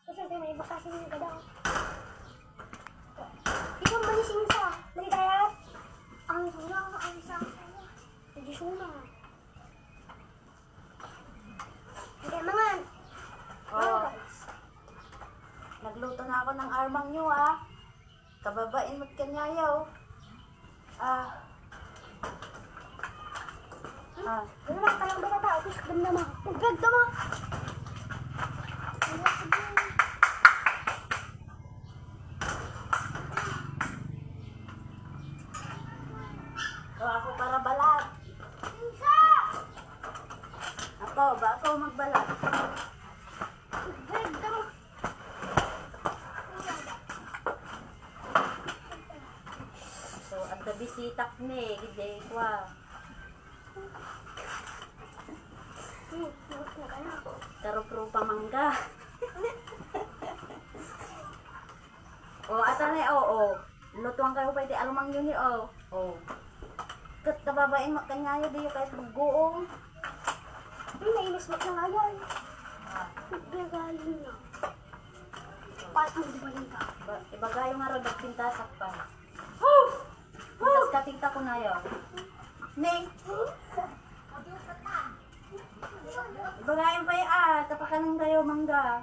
Kasi may iba kasi yung gadaw. Ikaw manising sa. Nagdayat. Ang surang, ang isang sa'yo. Hindi suna. Hindi, mangan. Oh. Nagluto na ako ng armang nyo, ah. Kababain mo't kanyayaw. Ah. Ah. Ano lang, talang ba na tao? Kasi ganda mo. Ganda mo. O, ako para balat. Ako, ba ako magbalat? Ganda mo. So, at the bisitak ni, gide kwa. Karo-pro pamangga. O, atalay, o. Lutuan kayo pwede alumang yun, o. O. Kat kababain mo kanyayo diyo kahit guong. Nainis mo na ngayon. Gagaling na. Paano mo dibalin ka? Ibagayo nga rin pintasak pa. Pintas katinta ko na yun. Ning! Ibagayon pa yung tapakan ng dayo mangga.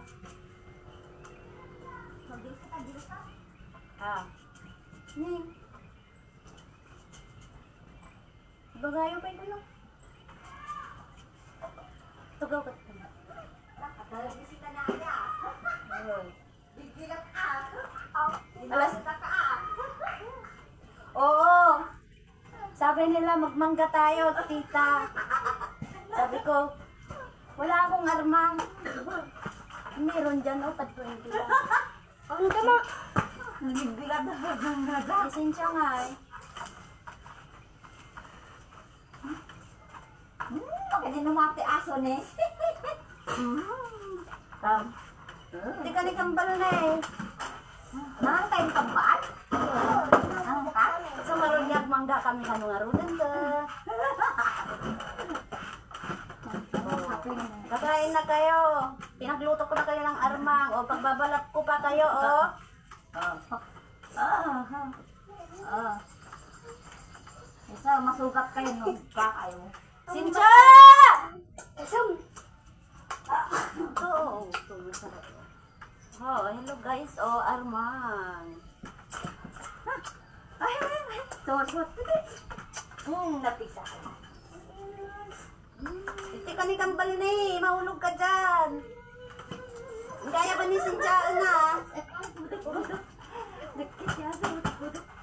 Ning! Ibagayo pa yung tugaw ka ito. Alas. Oo. Sabi nila magmangga tayo, tita. Sabi ko, wala akong armang. Meron dyan, tag 20 lang. Ang tama. Nagbibigat na magmangga. Lisensya nga eh. Hindi numati aso ni. Hindi ka ni kambal na eh. Nang kayo kambal? Ang ka? So marunyag mangga kami hanungarunan ka. Kakain na kayo. Pinagluto ko na kayo ng armang. O pagbabalat ko pa kayo, o. Isa, masugat kayo nung kakayo. Sincha! Isang. Oo. Oh, hello guys. Oh, armang. Ay. Suot. Napisa ka. Hindi ka ni kambal na eh. Mahulog ka dyan. Kaya ba ni Sincha na?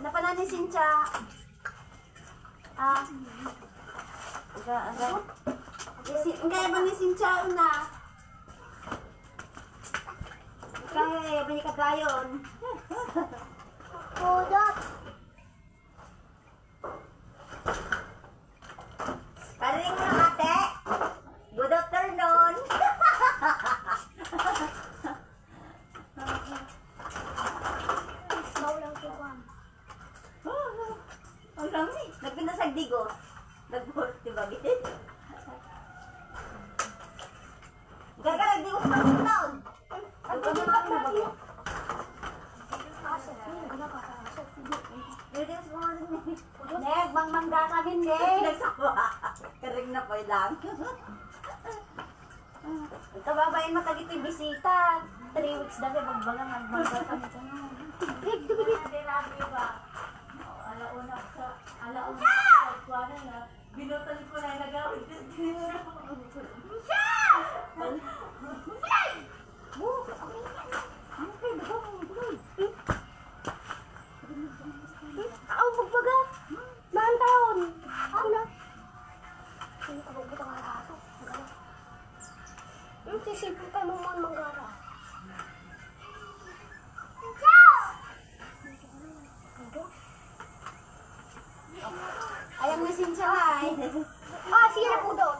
Napana ni Sincha. Kaya ba ni Sincha na? Kaya ba ni kagayon? Kodot. Karing na ate. Good afternoon. Maulang tuwan. Ang dami. Nagpinasag digo. Nag-work, diba? Gagarag digo sa pagkitaon. Ang ganda na ako. Aso. Ganda ka sa aso. Neg, mangmangga ka din, Neg. Nagsawa. Karing na po lang. Kababain matagiti bisita. 3 weeks dati magbagang magmangga kami dyan. Alauna sa kuwanan na binutan ko na nagawin. Ang pagbaga. Mahan taon. Ako na. Hindi ka magbuta ka sa aso. Sisipin pa mo mga manggara. Ayang na Sincha ay. Sige na po doon.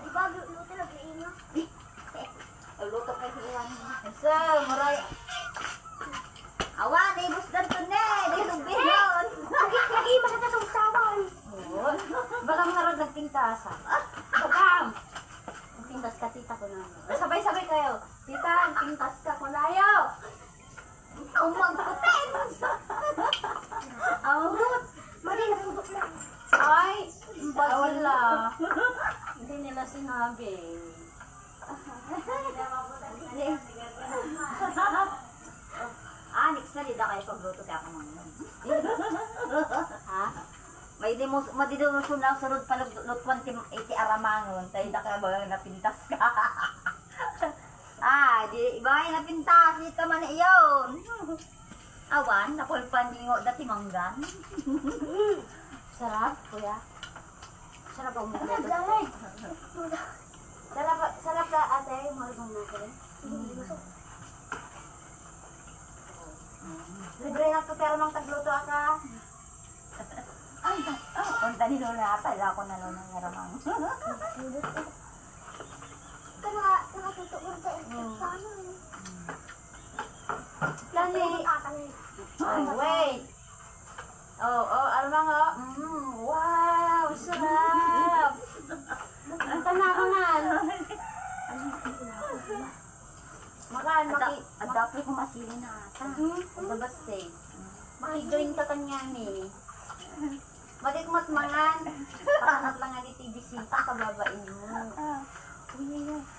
Di ba, luto na kaina? Luto kay Iwan. So, maray. Awan, ibus na ito na. Nagsubiyon. Nag-iima ka sa usawan. Baka mga rod nagpintasa. Bagam! Nagpintas ka tita ko na. Sabay-sabay kayo. magluto kaya ka mga Ha? may madidolusyon na sunod pa lutwan iti aramangon. Tayo da ka ba napintas ka. Di iba yung napintas. Ito man iyon. Awan, napulpan di mo dati manggan. Sarap, kuya. Sarap ang magluto. Naglalay. Sarap ka ate, marunong natin. Libre na ko pero mang tagluto ka. Kung tani doon na ata, ila ko na doon ng naramang. Nakatuto ko sa ano eh. Lani. Oh, wait. Alamang wow, sarap. Ang tanakangan. Makan, Adapi ko masili na ata. Dabaste. Maki-join ka kanya ni. Matikmat mangan. Pakanat lang nga ni TV Sita, kababain mo.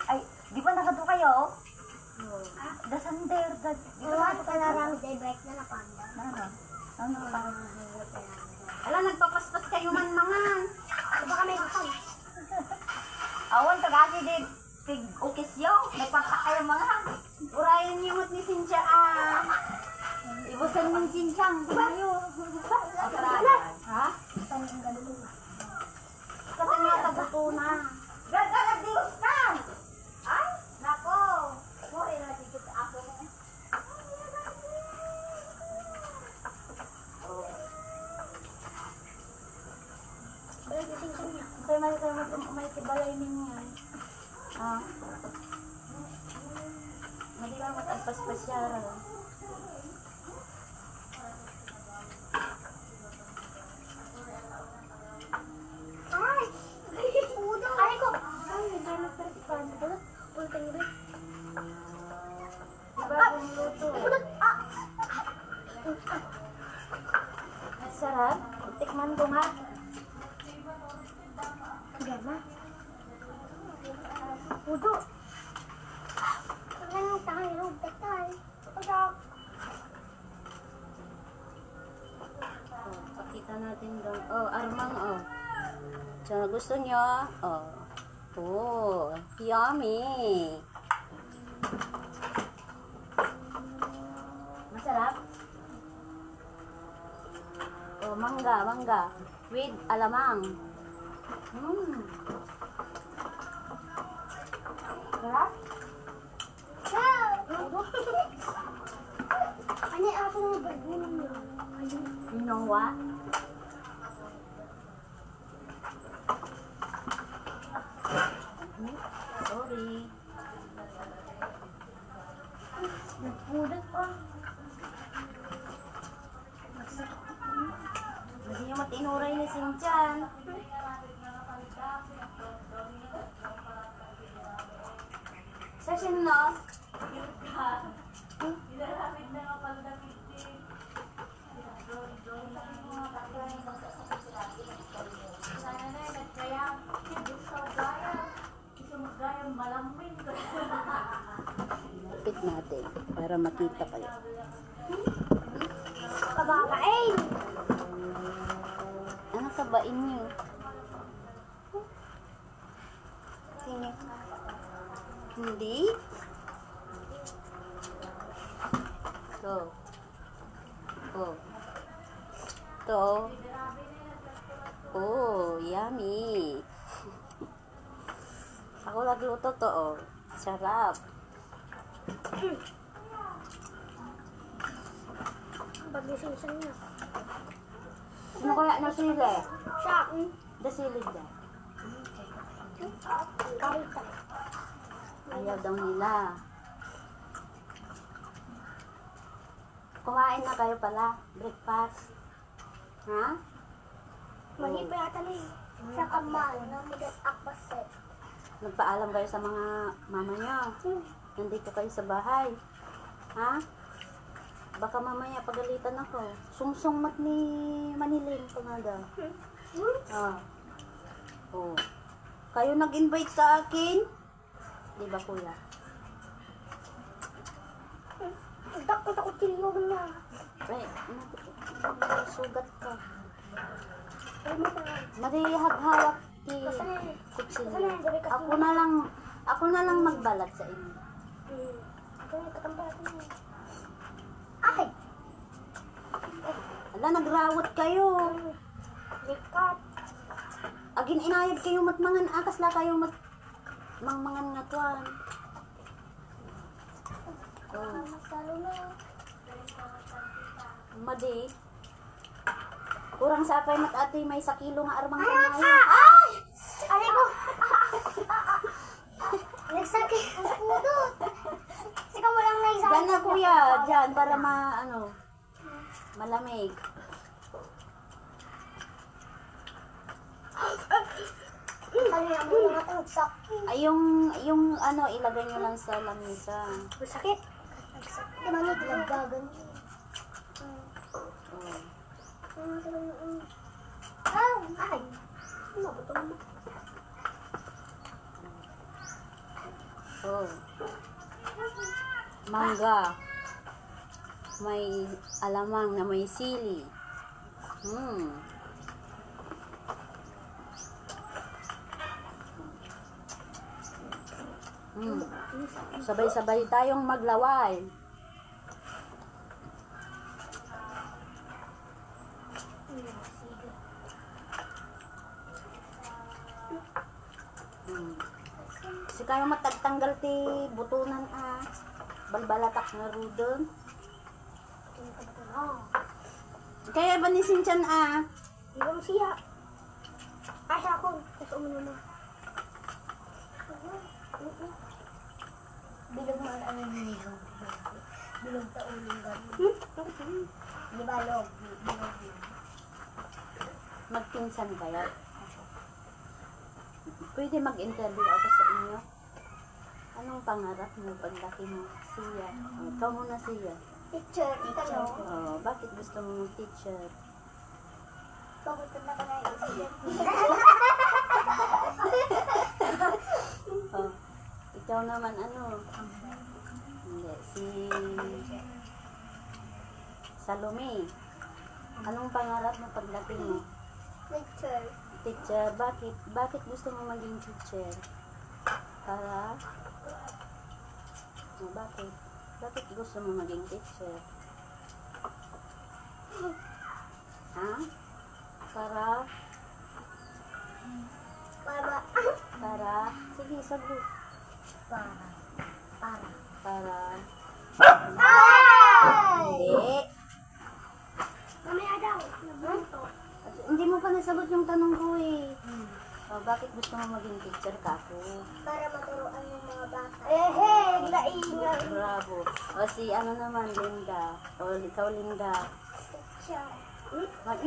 Ay, di ba nakado kayo? The Sander, di ba nakado kayo? Narami day break na napanda. Ano pa? Ala, nagpapaspas kayo man mangan. Baka may kasal. Awan, tagasi din. Pig ukisyo. Nagpakta kayo mga. Urayan niyo mat ni Cynthia Ibusan ng sinsyang. Sayo. Ha? Kasi nga tabuto na. Ganda, nagdius ka! Ay, nako. Sorry, nagdikit ako. Kaya may tibalay ninyo. Madi lang mat agpaspasyara. Ay! Udo! Ay ko! Ay, hindi na pertikan. Udo! Pulting rin. Diba kung luto? Udo! Ah! Sarap. Tikman ko nga. Gama. Udo! Ang tangan yung betay. Udo! Pakita natin doon. Armang. So, gusto nyo? Yummy. Masarap? Mangga. With alamang. Sarap? Udo! Ano yung aso ng barbunan nyo? You know what? Sorry. Nagpudat pa. Hindi nyo matinuray ni Sinchan. Session no? Lapit natin para makita kayo. Kabakain! Ano kabain nyo? Sino? Hindi? Yummy. Ako nagluto to, Sarap. Pagising siya niya. Ano kaya nasili? Siya. Dasilid na. Karita. Ayaw daw nila. Kumain na kayo pala. Breakfast. Ha? Mali pa yata na eh. Sa kamal. Namigat akbas eh. Nagpaalam kayo sa mga mama nyo. Nandito kayo sa bahay. Ha? Baka mamaya pagalitan ako. Sungsong mat ni Manilin ko nga daw. Kayo nag-invite sa akin? Di ba kuya? Ang takot kiliyo na. Ay, sugat ka. Ay mo pa. Madihag-hawak ti Basta na. kutsilyo. Ako na lang magbalat sa inyo. Ito yung katambalan mo. Ay! Ala, nagrawat kayo. Likat. Agin inayad kayo matmangan akas la kayo mangmangan nga tuwan. Oh, Masalo na. madi. Kurang sa apay mat ate may sa kilo nga armang kanayo. Ay! Aray ko! Nagsakit ang pudot. Sika mo lang naisakit. Diyan na kuya, diyan para malamig. Kaya mo mga tawag sakit. Ay yung ano ilagay nyo lang sa lamisa. Sakit. Di ba nga tinagdagan? Oh. Ay! Ano ba ito mo? Oh. Mangga. May alamang na may sili. Sabay-sabay tayong maglaway. Si kayo matagtanggal ti butunan balbalatak nga rudon. Kaya ba ni Sinchan Ibang siya. Ay, ako. Tapos umano na. Bilog mo ang bilog. Bilog ta uling gano'n. Di ba, log? Bilog yun. Magpinsan kaya? Pwede mag-interview ako sa inyo. Anong pangarap mo paglaki mo? Siya. Ikaw muna siya. Teacher, ikaw. Bakit gusto mo mag-teacher? Pagod na ka na yung Oh, ikaw naman ano? Hindi, si Salome. Anong pangarap mo paglaki mo? Teacher. Teacher, bakit gusto mo maging teacher? Para? Bakit gusto mo maging teacher? Ha? Para? Sige, sagot. Para? Hindi. Mamaya daw. Nabunto. Hindi mo pa nasagot yung tanong ko eh. Bakit gusto mo maging teacher ka ako? Para maturuan yung mga bata. Eh, laingan. Bravo. O si ano naman, Linda. O ikaw, Linda. Teacher.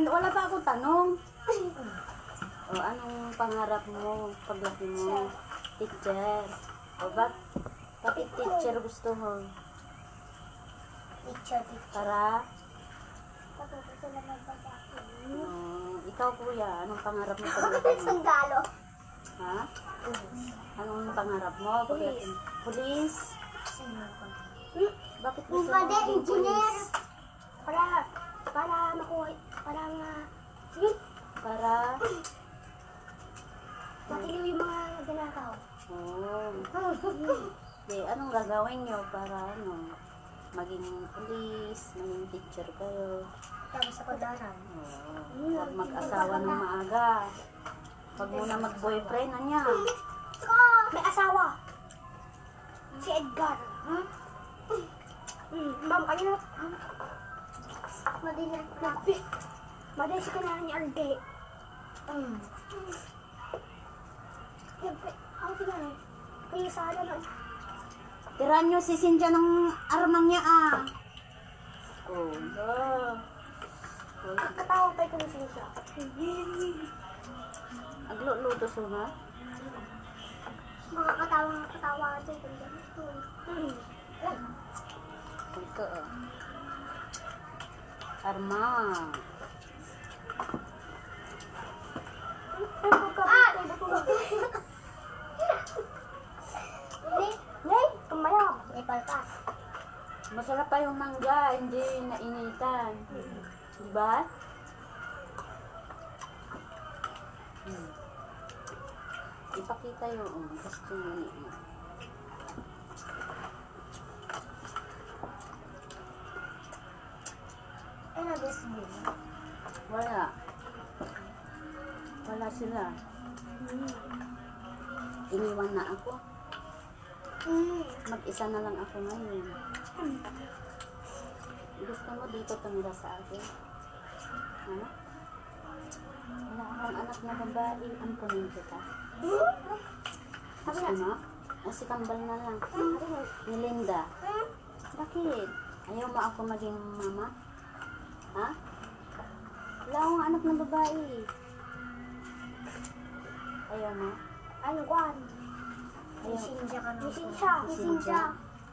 Wala pa akong tanong. O anong pangarap mo paglaki mo? Teacher. O bakit teacher gusto mo? Teacher. Para? Pagkakita na magbasa. Ikaw kuya, anong pangarap mo paglaki mo? Sundalo. Ha? Anong pangarap mo paglaki mo? Police? Bakit gusto mo Pwede, maging engineer. police? Para makuha, para yun, Para? matiliw yung mga nagnakaw. Anong gagawin nyo para maging police, maging teacher kayo? Tapos sa pagdaran. Huwag mag-asawa ng maaga. Huwag muna mag-boyfriend, anya. May asawa. Si Edgar. Ma'am, kanina. Madali si kanahan ni Alde. Ako tingnan eh. Kaya sana lang. Tiran nyo si Cynthia ng armang niya Katawag tayo kung sino siya. Agluto suna. Katawa tayo kung ganito. Ito armang. Nay, kumayab. May palpas. Masarap pa yung mangga, hindi nainitan. Diba? Ipakita yung gusto yun. Ay, nag-guess mo. Wala. Wala sila. Iniwan na ako. Mag-isa na lang ako ngayon. Gusto mo dito tumira sa akin? Ano? Wala akong anak na babae. Ampunin kita. Gusto mo? O si Kambal na lang. Ni Linda. Bakit? Ayaw mo ako maging mama? Ha? Wala akong anak na babae. Ayaw mo? Ano, Juan? Ayaw. Sinja ka na. Sinja.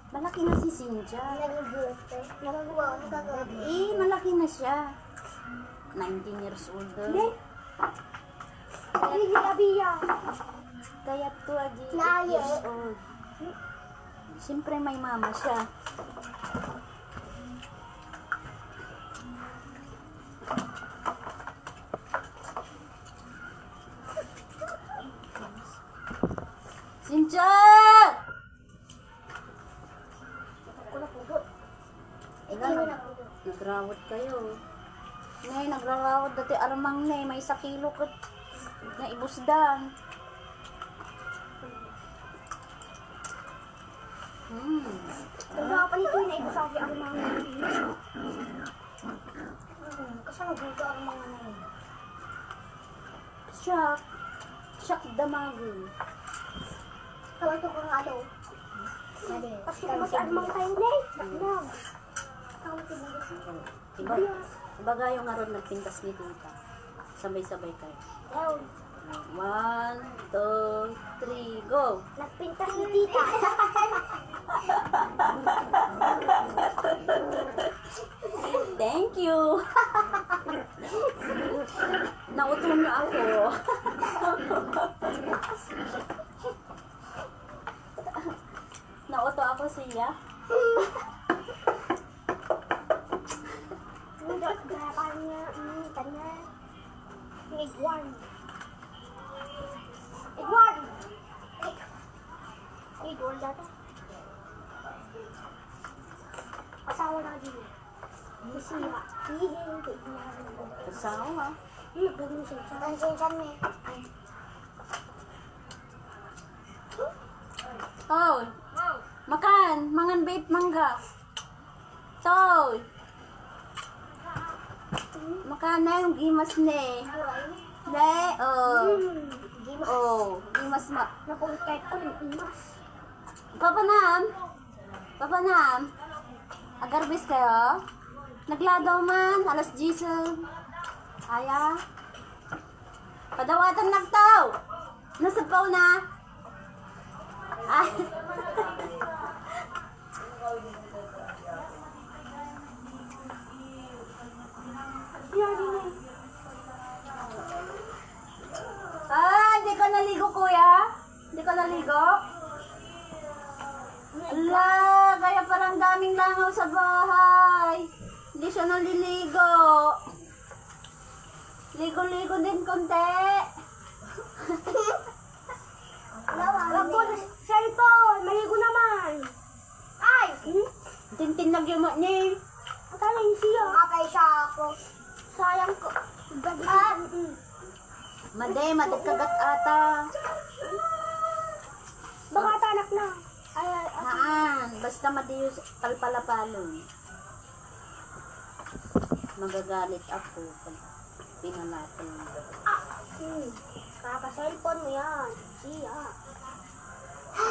Malaki na si Cynthia. Nag-birthday. Nagagawa. Eh, malaki na siya. 19 years old. Hindi. Hindi, Abia. Kaya 8 Naye. years old. Siyempre may mama siya. Cynthia! Nagrawat kayo. Nay, nagrarawat dati aramang nay. May 1 kilo kat na ibusdan. Nagawa pa nito yung naiba sa akin ang mga kasi nagbuga ang mga nai. Shock. Shock damagi. Tawag ito kang ano. Kasi naman si Armang tayo na eh. Naknam. Tawag ito mga Iba, ibaga yung aron nagpintas ni tita. Sabay-sabay kayo. 1, 2, 3, go! Nagpintas ni tita. Thank you! Nauto niyo ako. Nauto ako siya. Garapan niya, kanya. Edward. Edward! Edward dati. Asawa na din. Masira. Kasawa. Nagdagin siya. Tansin mo eh. Toy! Makan! Mangan babe mangga! Toy! Makan na yung gimas ne. Ne, oh. Oh, gimas ma. Nakulit kahit ko ng imas. Papanam? Papanam? Agarbis kayo? Nagladaw man, alas 10. Aya? Padawatan nagtaw! Nasapaw na? Ay. Hindi ka naligo, kuya? Hindi ka naligo? Ala, kaya parang daming langaw sa bahay. Hindi siya naliligo. Ligo-ligo din konti. Wag mo na cellphone. Maligo naman. Ay! Tintin lang yung niya. Matalay siya. Kapay siya ako. Sayang ko. Made, matagkagat ata. Baka tanak na. Ay, Haan, basta madiyo palpalapalon. Magagalit ako pag pinalapon. Kaka-cellphone mo yan. Siya.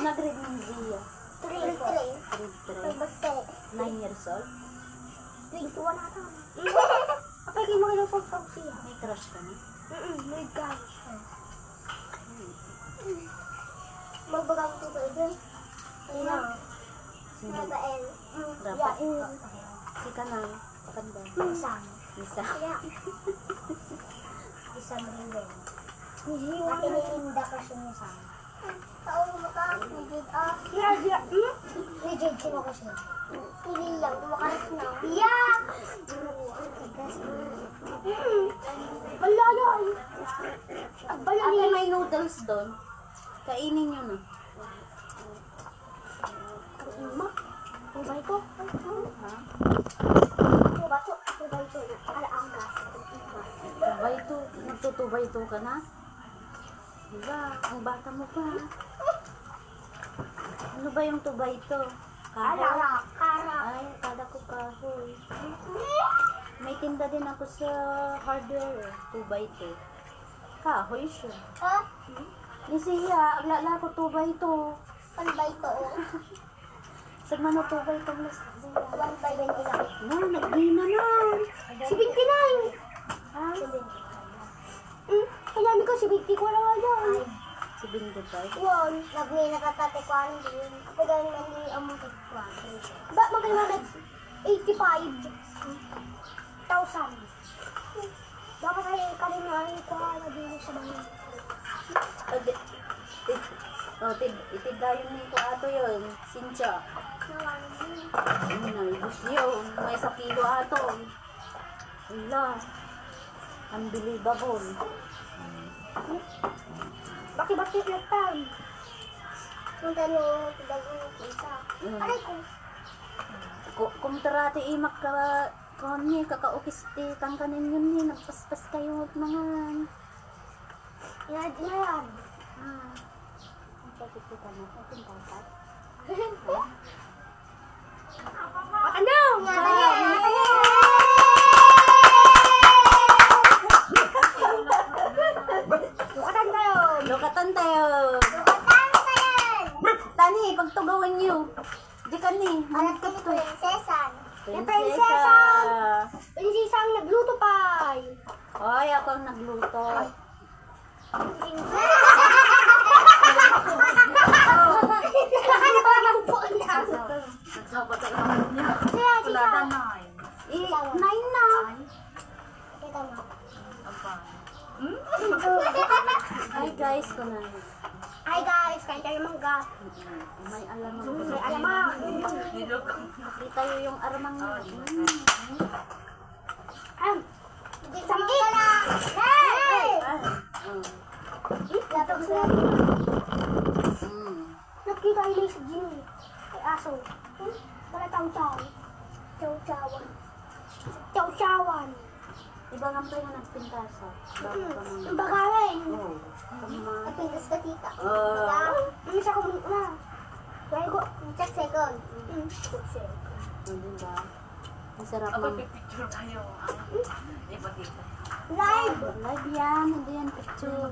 Nag-read ng Zia. 3. Read 3. Basta. 9 years old. 21 ata. Kapag kayo makilapag siya. May crush ka na. May guys. Magbagang ito ba ito? Ayun. Nabael. Dapat. Si Kanang. Kanda. Isang. Isa. Isang rin din. Nakinilinda ka siya ng isang. Taon mo ka? Rigid ah. Rigid sino ko siya? Hindi lang, dumakalas na. Yeah! Balaya! Ang balaya! Ate, may noodles doon. Kainin nyo na. Ima? Tubay ko? Ha? Tubay ko na. Alaagas. Tubay to. Nagtutubay to ka na? Diba? Ang bata mo pa. Ano ba yung tubay to? Kahoy? Kara. Ay, akala ko kahoy. May tinda din ako sa hardware. Tubay to. Kahoy siya. Ha? Ni siya, aglala ko tubay to. Panbay to. Saan man na tubay to, Miss Zia? 1.29. No, nagdina na. 79! Ha? Kailangan ko, 70 ko lang yan. Si Bingo tayo. Yun, nagmay nakatatikwan din. Kapag ang mali ang matikwan. Ba, magkailangan 85,000. Dapat ay kalinaan ko na din sa mga. Itidayon ni ko ato yun. Sincha. Naibus yun. May sa kilo ato. Wala. Unbelievable. Baki-baki lang. Kung tanong, tidagong isa. Aray ko. Kung tarati imak ka kami, kakaukis kang kanin yun ni. Nagpaspas kayo at mga. Yan, yan. Ang pagkikita mo. Ang pasat. Ano? Lukatan tayo. Lokatan tayo. Tani, pagtugawin niyo. Di ka ni. Alam ko ni Prinsesan. Prinsesa. Prinsesa ang nagluto pa. Ay, ako ang nagluto. Nagsabat ang naman niya. Kulada na. Nine na. Hi guys, kunan. Hi guys, kain tayo mangga. May alamang. May alamang. Nakita yun yung aramang niya. Samgit! Hey! Lapag sa nakita ay sa Ginny. Ay aso. Para chow-chow. Chow-chowan. Chow-chowan. Iba nga pa yung nagpintasa. Bago pa mga. Bagarin. Oo. Tama. Napintas ka tita. Oo. Siya ko na. Kaya ko, check second. Hindi ba? Masarap Ako mang. picture tayo. Iba dito. Live! Live yan, hindi yan picture.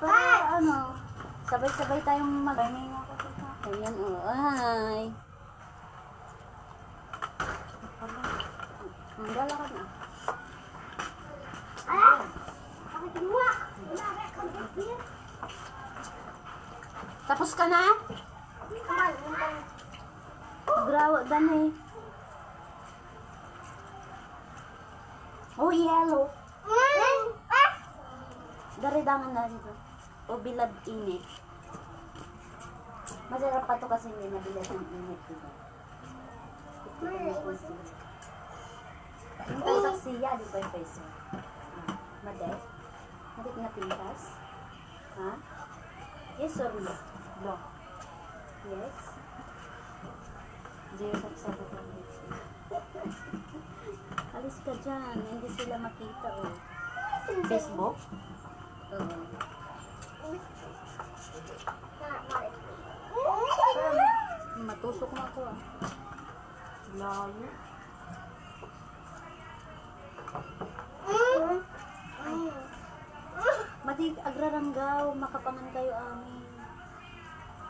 Para ano, sabay-sabay tayong mag... Ayan o, ay. Ang gala ka na. Ah! Bakit ginawa? Tapos ka na? Magrawa dan eh. Oh, yellow. Daridangan na dito. O bilad init. Masarap pa to kasi hindi nabilad ng init. Diba? Yung tayo sa siya, di ba yung face mo? Maday? Hindi na pintas? Ha? Yes or no? No. Yes? Hindi yung sagsabot ng face mo. Alis ka dyan, hindi sila makita oh. Facebook? Oo. Matusok na ako ah. Layo. Madi agraranggaw, makapangan kayo amin.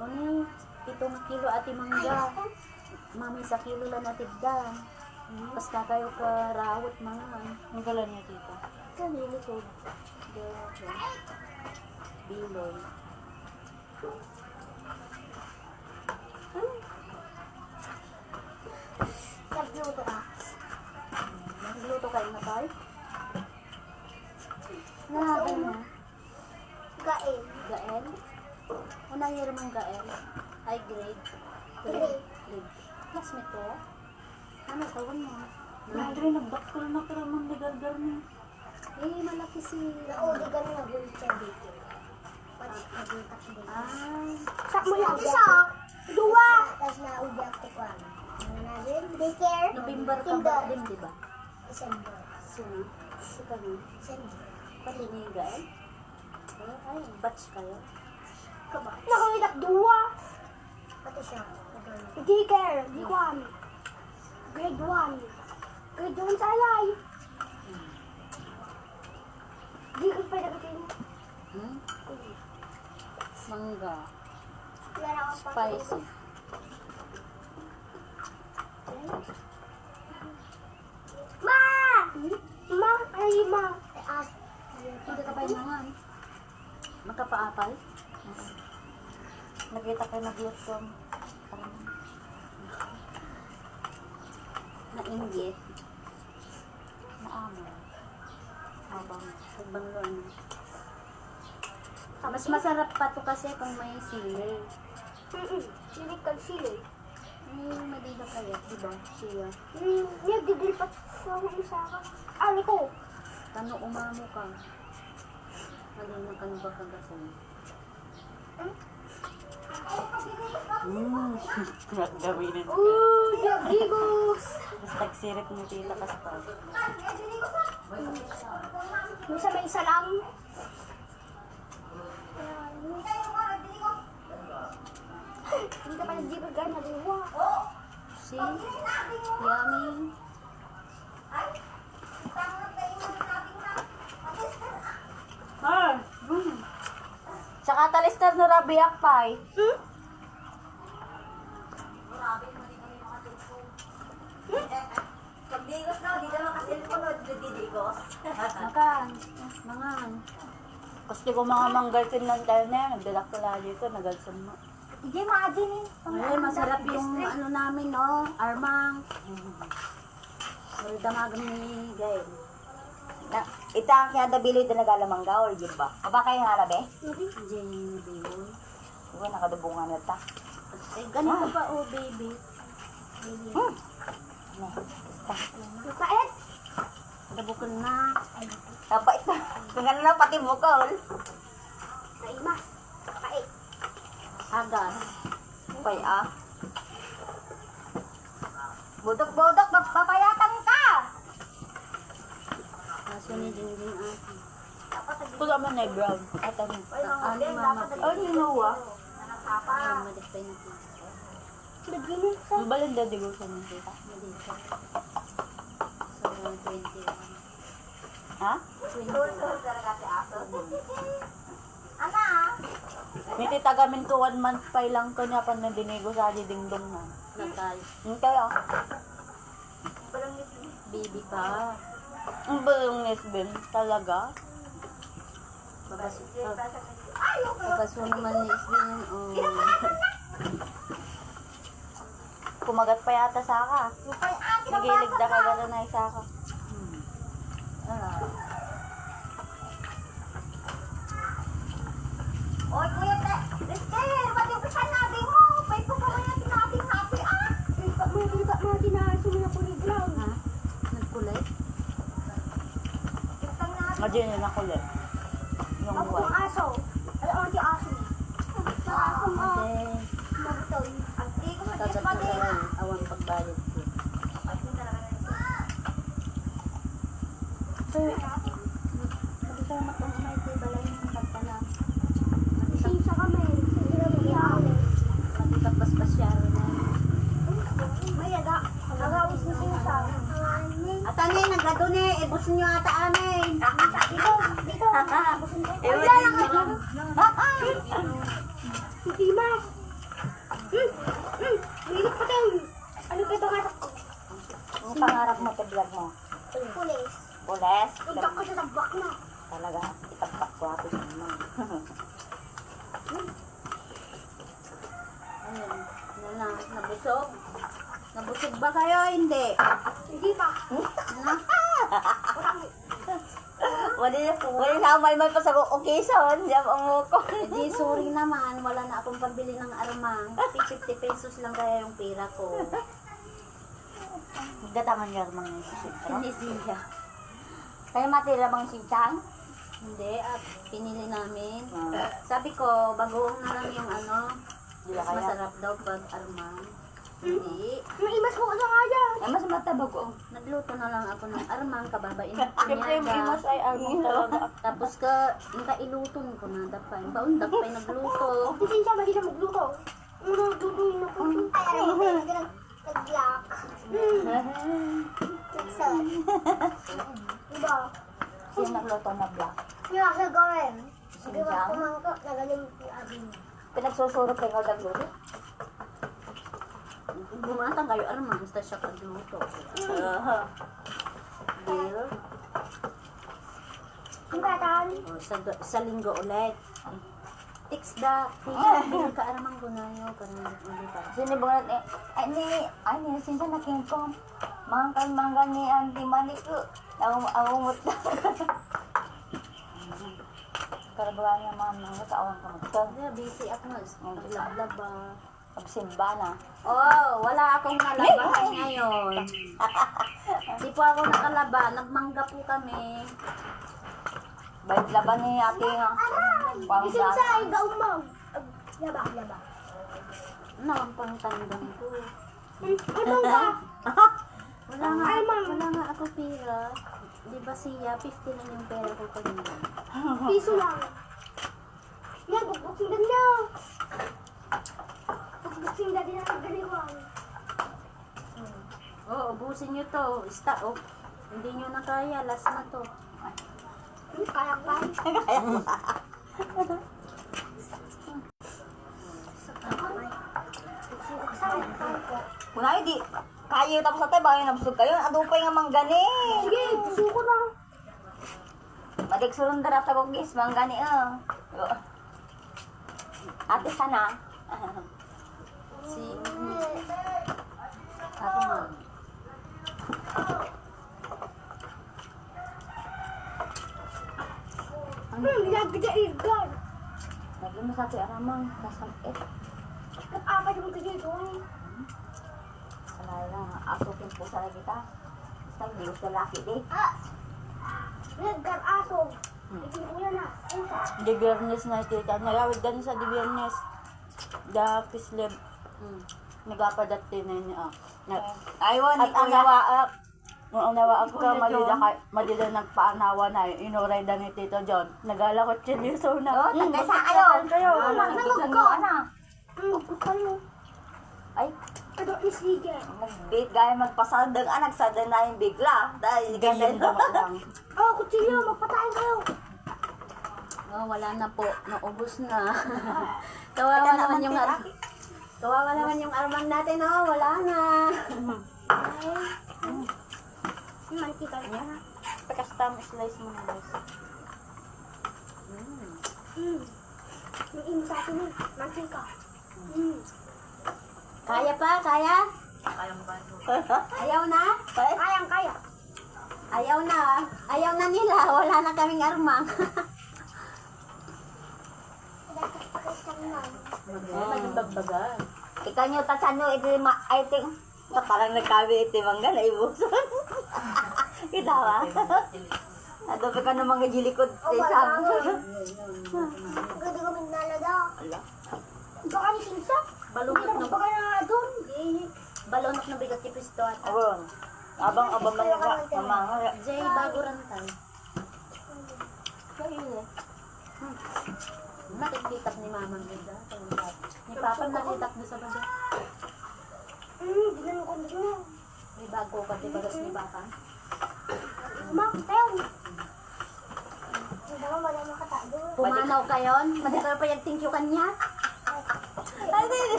O ni, 7 kilo ati mangga. Mami sa kilo lang natibda. Basta kayo ka rawot mga. Ang gala niya tita. Kanili ko. Biloy. Nagluto ka. Nagluto kayo na tayo? Nalaban mo? Gain. Gael? Unang year mong gael? High grade? Grade. Grade. Mas classmate ko. Ano, tawon mo? Andre, nagbakal na pero mang ligar-gar niya. Eh, malaki si... Nauli ka na nag-wheelchair dito. Nag-touch dito. Ah, Sa mo lang isa. Dua. Tapos nauli ako ko. Ano na rin? Daycare. November ka ba din, di ba? December. Sino? Si kami. December. Patinigal? Ay, batch kayo? Kaba. Nakulitak dua. Pati siya. Daycare. D1. Grade 1. Grade 1 sa alay. Di ko pa nagatin. Hmm? Mangga. Wala akong Spicy. Ma! Ma! Ay, ma! Hindi ka pa imangan. Magkapaapal? Nakita ko nag-lotom. Nainggit. Naamo. Habang nagbangloan. Mas masarap pa to kasi kung may sili. Silik kang sili. May madida kaya, di ba? Siya. Nagdidil pa sa mga isa ka. Ano ko? Kano umamo ka? Halina ka ba kagaton? Gawinin. Ooh, Jagigos! Mas tagsirit mo tita kasta. May isa lang. Hindi ka pa nag-jigos gano'n. Naliwa. See? Yummy. Ah! Sa katalister na rabiak pa eh. Pagdigos na, di naman kasi ko no, didigos. Makan. Mangan. Gusto ko mga manggalsin ng tayo na yan. Nagdalak ko lagi dito. Nagalsin mo. Hindi, imagine eh. Ay, masarap yung ano namin, no? Armang. Damagan ni Gail. Na, ita ang kaya dabili din nagalamangga or yun ba? O ba kayo nga labi? Jenny Bayon. Diba nakadubungan na ta. Eh, ganito pa, oh, baby. Mapait. Dabukan na. Napait na. Kung ano na pati bukol. Naimas. Mapait. Agas. Pay ah. Budok-budok, magpapayatang ka! Kaso ni Jingjing ate. Kung naman na brown. At ano? Ano, mama? Oh, you know what? Ay, madispay na po. Naginin sa... Mabalin na digo sa mga tita. Madisa. So, 21. Ha? 21. May titagamin ko 1 month pa lang ko niya pag nandinigo sa di dingdong na. Natal. Hintay ah. Baby pa. Ang balong nesbin talaga. Babaso naman ni Isbin. Oh. Kumagat pa yata sa ka. Nagilig da ka gano'n na isa ka. Oy, kuya, Esther, pati yung kasal natin mo. Pwede po ba kaya natin happy, ah? Hindi ba natin na sumina po ni Brown? Ha? Nagkulay? Ngayon yun ako ulit. Yung Ako white. ang aso. Alam mo, ang aso. Ang aso mo. Hindi. Mabutoy. Ang tigo sa Tagat na kayo. Awang pagbayad ko. Sir, hindi ka matang umay ko balay ng pagpala. Sisa kami. Hindi na mag-iaaw. Matitapaspas siya rin na. May aga. Agawis ni Sisa. At ano yung naglado ni, ibus nyo ata amin. Dito. Dito. Ewan din mo. Hindi mas. Milik pa tayo. Ano ba ito nga? Ang pangarap mo, vlog mo. Pulis. Pules. Punta ko siya sa bak na. Talaga, itagpak ko ako sa mga. Ayun. Ano na, nabusog? Nabusog ba kayo? Hindi. Hindi pa. Ano? Wala na malmal pa sa occasion. Diyan ang muko. Hindi, sorry naman. Wala na akong pambili ng armang. 50 pesos lang kaya yung pera ko. Nagdatangan niya naman yung sisintro. Hindi siya. Kaya matira bang sinsang? Hindi, at pinili namin. Ah. Sabi ko, bagoong na lang yung Di ba mas kaya? masarap daw pag arman. Hindi. May imas mo na kaya. Ay, mas matabag ko. Nagluto na lang ako ng arman, kababain ko Siyempre yung imas ay almong talaga. Tapos iluton ko na dapay. Baundag pa'y nagluto. Kasi siya hindi siya magluto. Nagluto yun ako. Ay, nag-block. Nag-sal. Diba? Sino nagluto na black? Yung ako gawin. Sinsang? Diba kumangko, nagaling yung abin. Pinagsusurot kayo nagluto? Bumatang kayo arman, basta siya kagluto. Bill, Yung katan. sa linggo ulit. Tix da, teacher, bili ka aramang gunayo, parang ulit pa. Sino ba natin? Ay, ni sinsa na kingkong. Mangkan ni Auntie Maniku. Awumot na. Karabagan niya mga kaawang kamagto. Kaya busy ako nga, lablaba. Pagsimba na. Oh, wala akong nalabahan ngayon. Di po ako nakalaba, nagmangga po kami. Bait laban ni ate nga. Isin sa ay gaumang. Yaba, yaba. Ano ang pangtandang ko? Ano ba? Wala nga ako pera. Di ba siya, 50 lang yung pera ko kanina. Piso lang. Yan, bukbuksing din niya. Bukbuksing din niya ang galiwan. Oh, ubusin nyo to. Oh, hindi nyo na kaya, last na to. Kaya pa. Kunay di. Kayo tapos natin ba yung nabusog kayo? Adupay nga manggani. Sige, gusto ko na. Madig surundar at ako gis manggani Ate sana. Si, ako nga. Ginagdaigan. Lagi mo sa ati aramang kasakit. Kapapay mo kayo doon. Alala, asukin po sa kita. Basta hindi gusto laki di. Nagkaraso. Hindi ko yan na. Di biyernes na tita. Nagawid gani sa di biyernes. Da kisleb. Nagapadat din na niya. Aywan, at ang nawaak. Nung nawaak ka, malila nagpaanawa na. Inuray da ni Tito John. Nagalakot chiliso na. Oo, tagay sa kayo. Nagkisan mo, ana. Magkutan mo. Ay, Ano isige? nagbit gaya magpasadang anak sa na yung bigla. Dahil ganyan lang. Oh, kutsilyo. Magpatayin kayo. Oh, wala na po. Naubos na. Kawawa naman yung Kawawa naman yung armang natin, oh. Wala na. Mantika niya. Pagkastam, slice mo na guys. Yung imo sa atin eh. Mantika. Kaya pa? Kaya? Ayaw na? Kayang kaya. Ayaw na. Ayaw na nila. Wala na kaming armang. Magbabagan. Ikaw nyo, tatsan nyo, ito yung I think, parang nagkabi ito yung mangga na ibuson. Kita ba? Nadobi ka ng mga jilikod sa isang. Ganda kami nalada. Ala. Baka ni Sinsa. Balunok na Baka na doon. balonok na bigat ni Pisto at Abang. Abang mga mamanga. Jay bago rantay. Kaya nakikitap ni Mamang Ganda. Ni Papa nakitap doon sa baba. Dinanong ko na. May bago ka, di bagas ni Papa. Maktaw. Hindi naman wala makatago. Pumanaw kayo, madikar pa yung thank you kanya.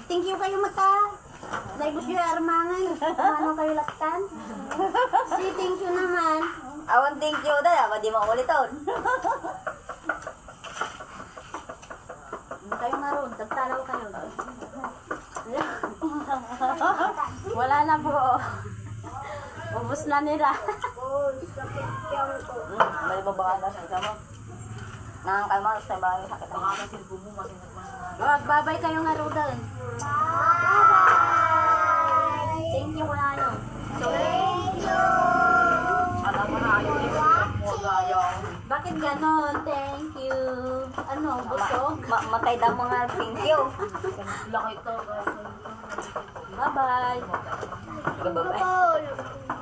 Thank you kayo mata. Naibos yung armangan. Pumanaw kayo laktan. Si thank you naman. Awan thank you dahil ako di mauliton. Kayo nga ron, tagtalaw kayo. Wala na po. Ubus na nila. Oh, sakit yung ko. Bali ba baka na sa mo? Nakakaiman sa bahay sakit. Wag, babay kayo nga ron. Bye! Thank you na ano. So, Thank you. Alam mo na ayaw yung mo gaya. bakit ganon? Thank you. Ano, busog? Matay daw mga thank you. Laki to. Bye-bye. Bye-bye. Bye.